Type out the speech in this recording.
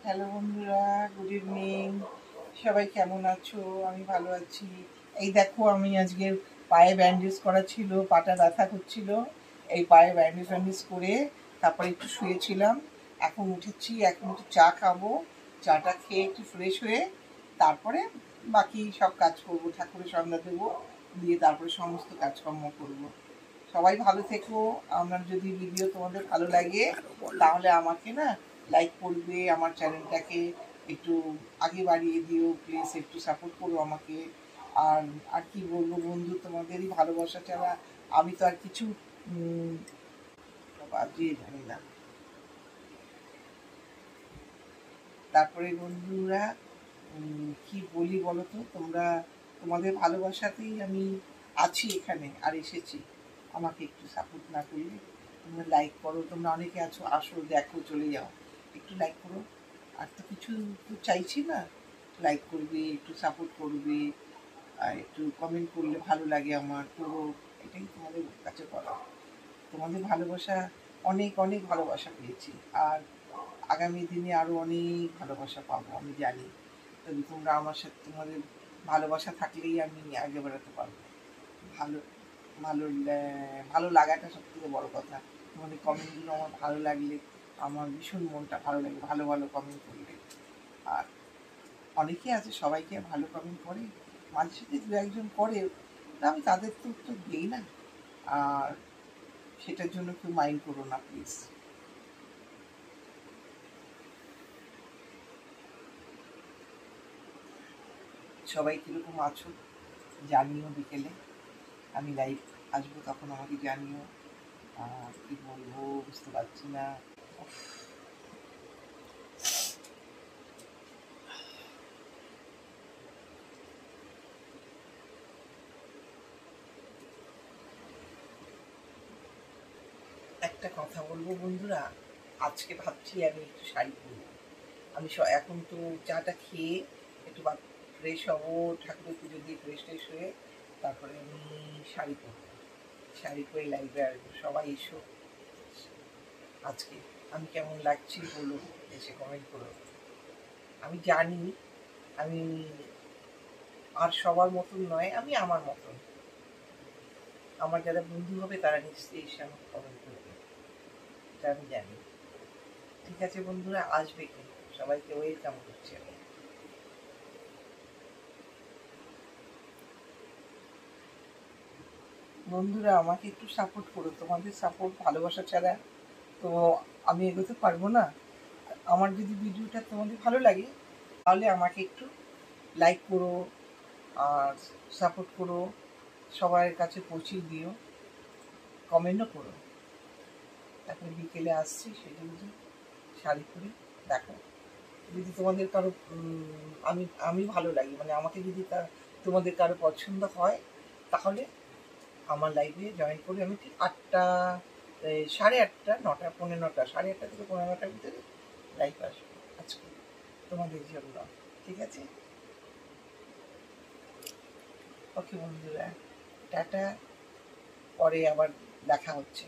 Hello বন্ধুরা, good evening. সবাই কেমন আছো? আমি ভালো আছি। এই দেখো, আমি আজকে পায়ে ব্যান্ডেজ করা ছিল, পাটা ব্যথা করছিল। এই পায়ে ব্যান্ডেজ করে তারপরে একটু শুয়েছিলাম। এখন উঠেছি, এখন একটু চা খাবো। চাটা খেয়ে একটু ফ্রেশ হয়ে তারপরে বাকি সব কাজ করবো, ঠাকুরের সন্ধ্যা দেবো, দিয়ে তারপরে সমস্ত কাজকর্ম করবো। সবাই ভালো থেকো। আমার যদি ভিডিও তোমাদের ভালো লাগে তাহলে আমাকে না লাইক করবে, আমার চ্যানেলটাকে একটু আগে বাড়িয়ে দিও প্লিজ, একটু সাপোর্ট করো আমাকে। আর আর কি বলবো বন্ধু, তোমাদেরই ভালোবাসা ছাড়া আমি তো আর কিছু বাজিয়ে জানি না। তারপরে বন্ধুরা, কি বলি বলো তো, তোমাদের ভালোবাসাতেই আমি আছি এখানে আর এসেছি। আমাকে একটু সাপোর্ট না করলে, তোমরা লাইক করো, তোমরা অনেকে আছো, আসো দেখো চলে যাও, একটু লাইক করো। আর তো কিছু তো চাইছি না, লাইক করবে, একটু সাপোর্ট করবে, আর একটু কমেন্ট করলে ভালো লাগে আমার, করো। এটাই তোমাদের কাছে করা। তোমাদের ভালোবাসা, অনেক অনেক ভালোবাসা পেয়েছি, আর আগামী দিনে আরও অনেক ভালোবাসা পাবো আমি জানি। তবে তোমরা আমার সাথে, তোমাদের ভালোবাসা থাকলেই আমি আগে বেড়াতে পারবো। ভালো ভালো ভালো লাগাটা সব থেকে বড়ো কথা। তোমাদের কমেন্টগুলো আমার ভালো লাগলে আমার ভীষণ মনটা ভালো লাগে, ভালো ভালো কমেন্ট করলে। আর অনেকে আছে, সবাইকে ভালো কমেন্ট করে, মাঝে সাথে দু একজন করে, আমি তাদের তো উত্তর দিই না। আর সেটার জন্য কেউ মাইন্ড করো না প্লিজ। সবাই কীরকম আছো জানিও, বিকেলে আমি লাইভ আসবো, তখন আমাকে জানিও। কি বলবো বুঝতে পারছি না। একটা কথা বলবো বন্ধুরা, আজকে ভাবছি আমি একটু শাড়ি পরবো। আমি এখন তো চাটা খেয়ে একটু ফ্রেশ হবো, ঠাকুরের পুজো দিয়ে ফ্রেশ ট্রেশ হয়ে তারপরে আমি শাড়ি পরবো। শাড়ি পরে লাইভে আসবো। সবাই এসো। আজকে আমি কেমন লাগছি বলো, এসে কমেন্ট করো। আমি জানি আমি আর সবার মতন নয়, আমি আমার মতন। আমার যারা বন্ধু হবে তারা নিশ্চয়ই এসে আমাকে কমেন্ট করবে, এটা আমি জানি। ঠিক আছে বন্ধুরা, আসবে কি, সবাইকে ওয়েলকাম করছি আমি। বন্ধুরা আমাকে একটু সাপোর্ট করো, তোমাদের সাপোর্ট ভালোবাসা ছাড়া তো আমি এগোতে পারবো না। আমার যদি ভিডিওটা তোমাদের ভালো লাগে তাহলে আমাকে একটু লাইক করো আর সাপোর্ট করো, সবার কাছে পৌঁছে দিও, কমেন্টও করো। তারপরে বিকেলে আসছি, সেটা বুঝি শাড়ি পরে দেখো। যদি তোমাদের কারো আমি আমি ভালো লাগি, মানে আমাকে যদি তোমাদের কারো পছন্দ হয় তাহলে আমার লাইভে জয়েন করে আমি ঠিক 8টা, 8:30, 9টা, 9:45, 8:30 থেকে 9:45 ভিতরে লাইভ আসবো আজকে তোমাদের জন্য। ঠিক আছে? ওকে বন্ধুরা, টাটা, পরে আবার দেখা হচ্ছে।